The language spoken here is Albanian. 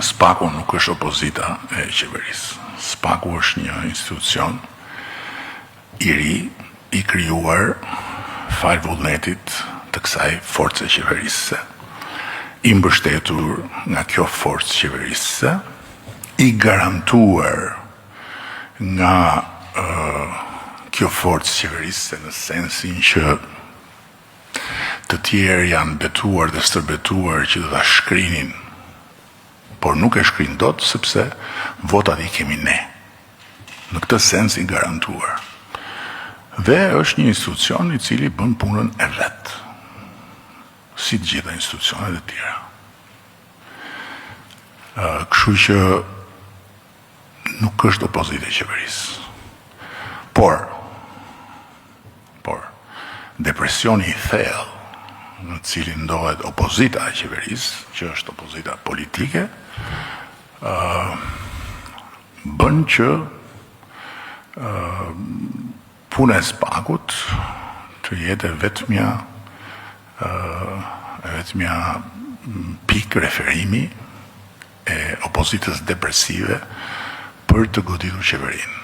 SPAK-u nuk është opozita e qeverisë. SPAK-u është një institucion i ri, i krijuar fal vullnetit të kësaj force qeverisëse, i mbështetur nga kjo forcë qeverisëse, i garantuar nga kjo forcë qeverisëse në sensin që të tjerë janë betuar dhe stërbetuar që do ta shkrinin, por nuk e shkrin dot sepse votat i kemi ne. Në këtë sens i garantuar. Dhe është një institucion i cili bën punën e vet, si të gjitha institucionet e tjera. Kështu që nuk është opozitë e qeverisë. Por depresioni i thellë në cilin ndohet opozita e qeverisë, që është opozita politike, bën që puna e SPAK-ut të jetë vetmja pikë referimi e opozitës depresive për të goditur qeverinë.